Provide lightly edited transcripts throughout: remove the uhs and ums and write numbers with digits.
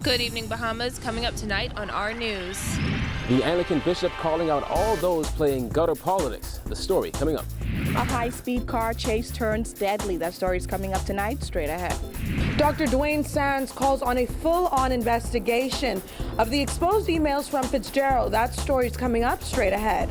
Good evening, Bahamas. Coming up tonight on our news. The Anglican bishop calling out all those playing gutter politics. The story coming up. A high-speed car chase turns deadly. That story is coming up tonight, straight ahead. Dr. Dwayne Sands calls on a full-on investigation of the exposed emails from Fitzgerald. That story is coming up, straight ahead.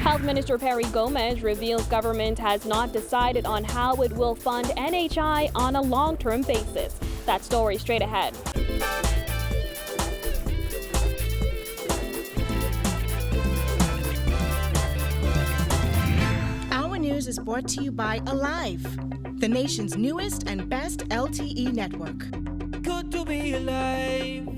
Health Minister Perry Gomez reveals government has not decided on how it will fund NHI on a long-term basis. That story straight ahead. News is brought to you by Alive, the nation's newest and best LTE network. Good to be alive.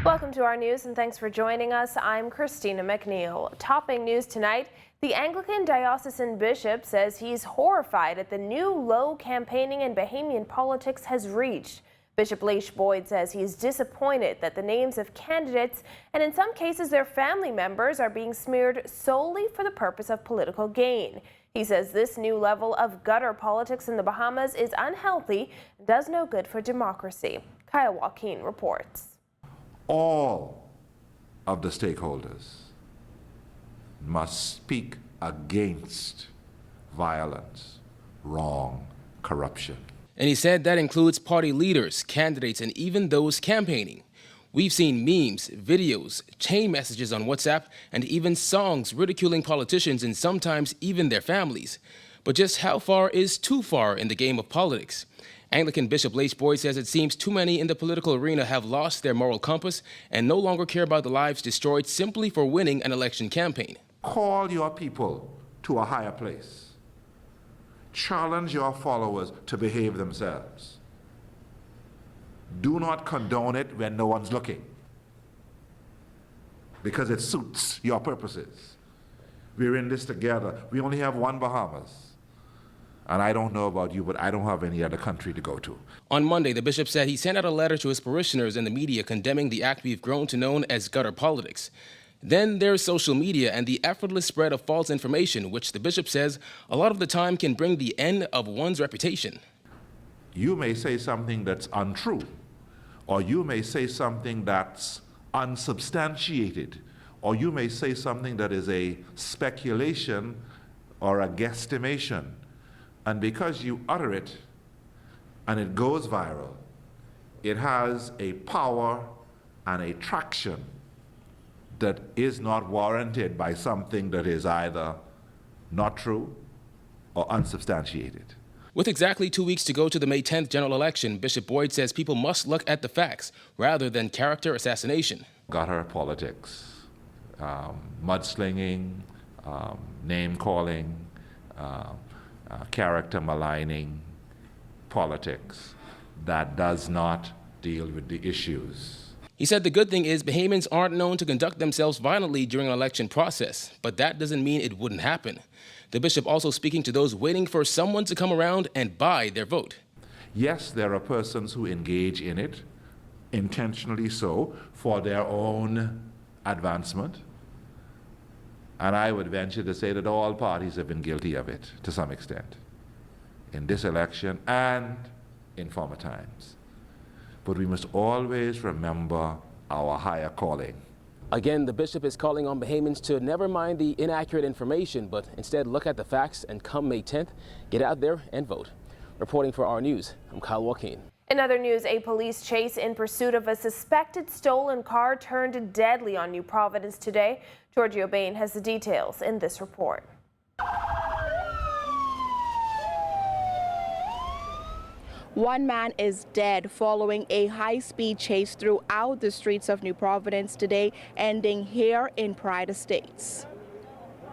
Welcome to our news and thanks for joining us. I'm Christina McNeil. Topping news tonight, the Anglican diocesan bishop says he's horrified at the new low campaigning and Bahamian politics has reached. Bishop Leish Boyd says he's disappointed that the names of candidates and in some cases their family members are being smeared solely for the purpose of political gain. He says this new level of gutter politics in the Bahamas is unhealthy and does no good for democracy. Kyle Joaquin reports. All of the stakeholders must speak against violence, wrong, corruption. And he said that includes party leaders, candidates, and even those campaigning. We've seen memes, videos, chain messages on WhatsApp, and even songs ridiculing politicians and sometimes even their families. But just how far is too far in the game of politics? Anglican Bishop Leish Boyd says it seems too many in the political arena have lost their moral compass and no longer care about the lives destroyed simply for winning an election campaign. Call your people to a higher place. Challenge your followers to behave themselves. Do not condone it when no one's looking, because it suits your purposes. We're in this together. We only have one Bahamas. And I don't know about you, but I don't have any other country to go to. On Monday, the bishop said he sent out a letter to his parishioners and the media condemning the act we've grown to know as gutter politics. Then there's social media and the effortless spread of false information, which the bishop says a lot of the time can bring the end of one's reputation. You may say something that's untrue, or you may say something that's unsubstantiated, or you may say something that is a speculation or a guesstimation. And because you utter it and it goes viral, it has a power and a traction that is not warranted by something that is either not true or unsubstantiated. With exactly 2 weeks to go to the May 10th general election, Bishop Boyd says people must look at the facts rather than character assassination. Gutter politics, mudslinging, name-calling, character maligning politics that does not deal with the issues. He said the good thing is Bahamians aren't known to conduct themselves violently during an election process, but that doesn't mean it wouldn't happen. The bishop also speaking to those waiting for someone to come around and buy their vote. Yes, there are persons who engage in it, intentionally so, for their own advancement. And I would venture to say that all parties have been guilty of it to some extent in this election and in former times. But we must always remember our higher calling. Again, the bishop is calling on Bahamians to never mind the inaccurate information, but instead look at the facts and come May 10th, get out there and vote. Reporting for our news, I'm Kyle Joaquin. In other news, a police chase in pursuit of a suspected stolen car turned deadly on New Providence today. Giorgio Bain has the details in this report. One man is dead following a high-speed chase throughout the streets of New Providence today, ending here in Pride Estates.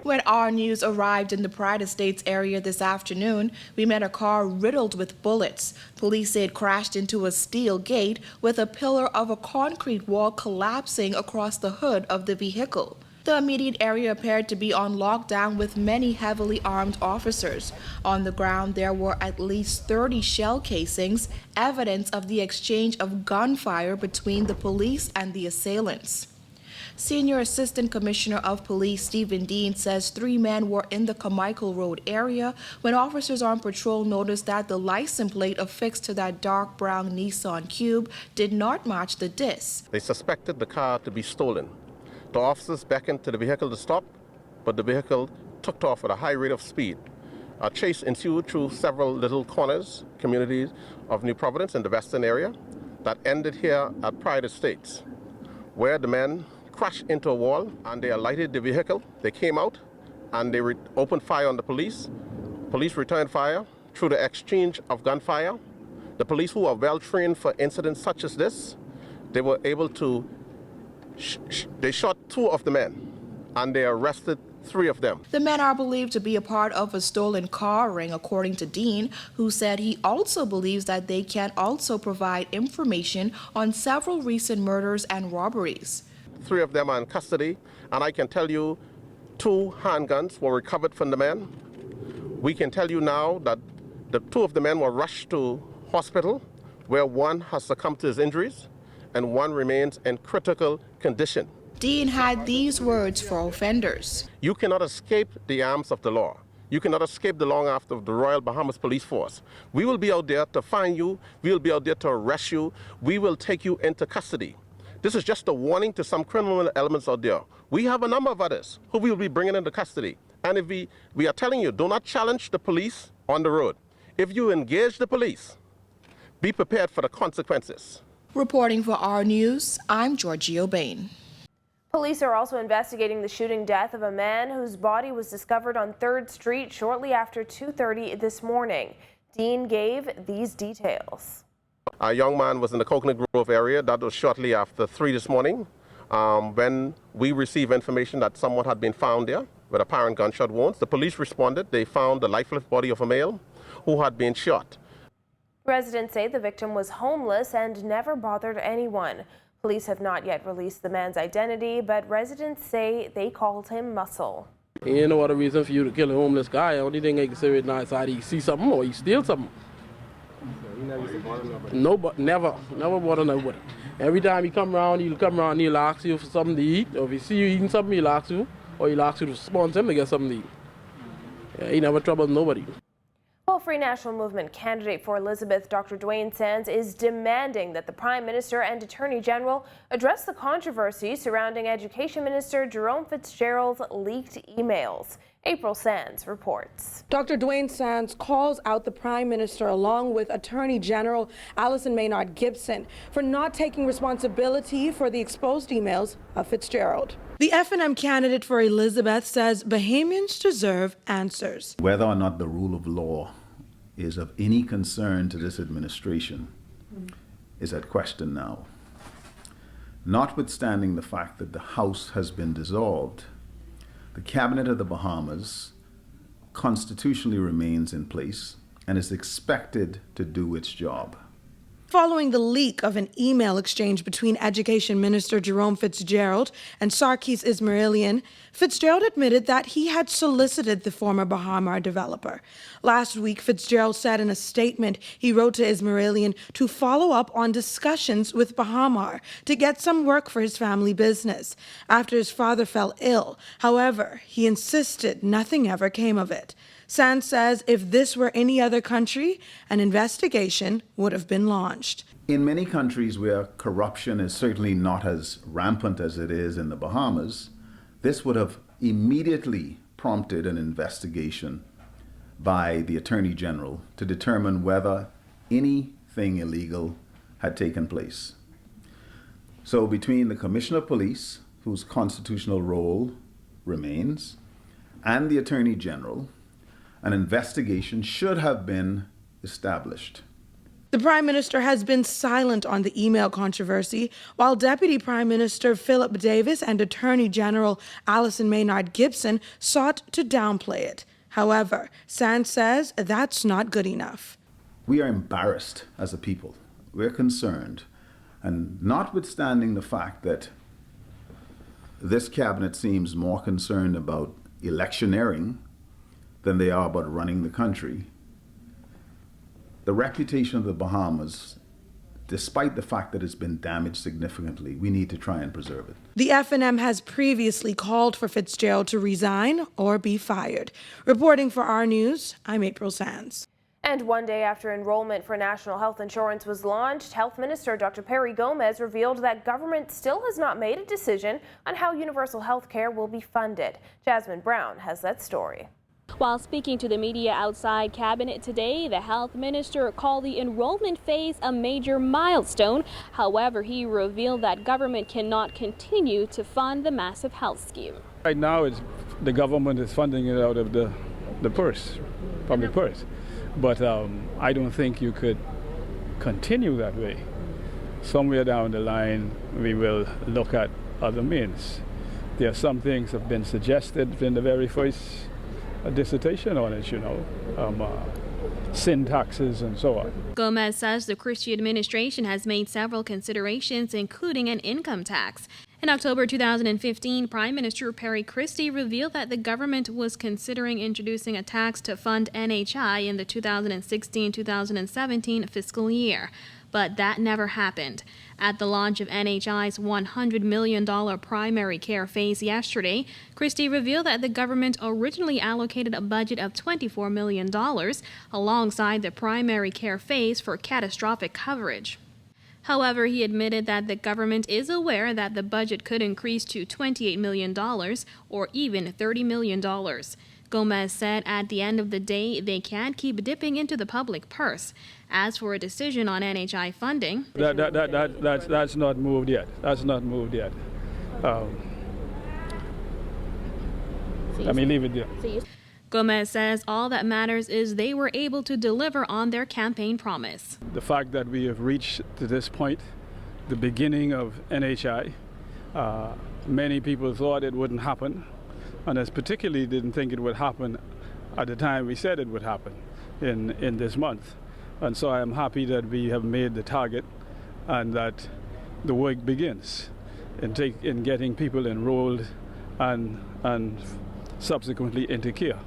When our news arrived in the Pride Estates area this afternoon, we met a car riddled with bullets. Police say it crashed into a steel gate with a pillar of a concrete wall collapsing across the hood of the vehicle. The immediate area appeared to be on lockdown with many heavily armed officers. On the ground, there were at least 30 shell casings, evidence of the exchange of gunfire between the police and the assailants. Senior Assistant Commissioner of Police Stephen Dean says 3 men were in the Carmichael Road area when officers on patrol noticed that the license plate affixed to that dark brown Nissan Cube did not match the disc. They suspected the car to be stolen. The officers beckoned to the vehicle to stop, but the vehicle took off at a high rate of speed. A chase ensued through several little corners, communities of New Providence in the western area, that ended here at Pride Estates, where the men crashed into a wall and they alighted the vehicle. They came out and they opened fire on the police. Police returned fire through the exchange of gunfire. The police, who are well trained for incidents such as this, they were able to, they shot 2 of the men and they arrested 3 of them. The men are believed to be a part of a stolen car ring, according to Dean, who said he also believes that they can also provide information on several recent murders and robberies. 3 of them are in custody, and I can tell you 2 handguns were recovered from the men. We can tell you now that the 2 of the men were rushed to hospital, where 1 has succumbed to his injuries and 1 remains in critical condition. Dean had these words for offenders. You cannot escape the arms of the law. You cannot escape the long arms of the Royal Bahamas Police Force. We will be out there to find you. We will be out there to arrest you. We will take you into custody. This is just a warning to some criminal elements out there. We have a number of others who we will be bringing into custody. And if we are telling you, do not challenge the police on the road. If you engage the police, be prepared for the consequences. Reporting for our news, I'm Georgio Bain. Police are also investigating the shooting death of a man whose body was discovered on 3rd Street shortly after 2:30 this morning. Dean gave these details. A young man was in the Coconut Grove area. That was shortly after 3 this morning when we received information that someone had been found there with apparent gunshot wounds. The police responded. They found the lifeless body of a male who had been shot. Residents say the victim was homeless and never bothered anyone. Police have not yet released the man's identity, but residents say they called him Muscle. Ain't no other reason for you to kill a homeless guy. Only thing they can say right now is either he see something or he steal something. No, but never bother nobody. Every time he come around, he'll ask you for something to eat. Or if he see you eating something, he'll ask you, or he'll ask you to sponsor him to get something to eat. Yeah, he never troubled nobody. Well, Free National Movement candidate for Elizabeth, Dr. Dwayne Sands, is demanding that the Prime Minister and Attorney General address the controversy surrounding Education Minister Jerome Fitzgerald's leaked emails. April Sands reports. Dr. Dwayne Sands calls out the Prime Minister along with Attorney General Alison Maynard Gibson for not taking responsibility for the exposed emails of Fitzgerald. The F&M candidate for Elizabeth says Bahamians deserve answers. Whether or not the rule of law is of any concern to this administration is at question now. Notwithstanding the fact that the House has been dissolved, the Cabinet of the Bahamas constitutionally remains in place and is expected to do its job. Following the leak of an email exchange between Education Minister Jerome Fitzgerald and Sarkis Ismailian, Fitzgerald admitted that he had solicited the former Bahamar developer. Last week, Fitzgerald said in a statement he wrote to Ismailian to follow up on discussions with Bahamar to get some work for his family business after his father fell ill. However, he insisted nothing ever came of it. Sands says if this were any other country, an investigation would have been launched. In many countries where corruption is certainly not as rampant as it is in the Bahamas, this would have immediately prompted an investigation by the Attorney General to determine whether anything illegal had taken place. So between the Commissioner of Police, whose constitutional role remains, and the Attorney General, an investigation should have been established. The Prime Minister has been silent on the email controversy, while Deputy Prime Minister Philip Davis and Attorney General Alison Maynard Gibson sought to downplay it. However, Sands says that's not good enough. We are embarrassed as a people. We're concerned. And notwithstanding the fact that this cabinet seems more concerned about electioneering than they are about running the country, the reputation of the Bahamas despite the fact that it's been damaged significantly, we need to try and preserve it. The FNM has previously called for Fitzgerald to resign or be fired. Reporting for our news, I'm April Sands. And one day after enrollment for national health insurance was launched, Health Minister Dr. Perry Gomez revealed that government still has not made a decision on how universal health care will be funded. Jasmine Brown has that story. While speaking to the media outside Cabinet today, the health minister called the enrollment phase a major milestone. However, he revealed that government cannot continue to fund the massive health scheme. Right now, the government is funding it out of the purse, public purse. But I don't think you could continue that way. Somewhere down the line, we will look at other means. There are some things that have been suggested in the very first dissertation on it, sin taxes and so on. Gomez says the Christie administration has made several considerations, including an income tax. In October 2015, Prime Minister Perry Christie revealed that the government was considering introducing a tax to fund NHI in the 2016-2017 fiscal year. But that never happened. At the launch of NHI's $100 million primary care phase yesterday, Christie revealed that the government originally allocated a budget of $24 million alongside the primary care phase for catastrophic coverage. However, he admitted that the government is aware that the budget could increase to $28 million or even $30 million. Gomez said at the end of the day, they can't keep dipping into the public purse. As for a decision on NHI funding, that's not moved yet. That's not moved yet. Let me leave it there. Gomez says all that matters is they were able to deliver on their campaign promise. The fact that we have reached to this point, the beginning of NHI, many people thought it wouldn't happen, and as particularly didn't think it would happen at the time we said it would happen in this month. And so I am happy that we have made the target and that the work begins in getting people enrolled and subsequently into care.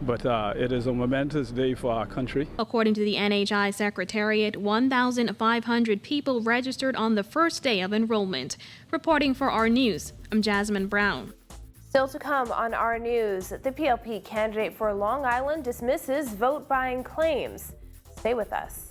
But it is a momentous day for our country. According to the NHI Secretariat, 1,500 people registered on the first day of enrollment. Reporting for our news, I'm Jasmine Brown. Still to come on our news, the PLP candidate for Long Island dismisses vote buying claims. Stay with us.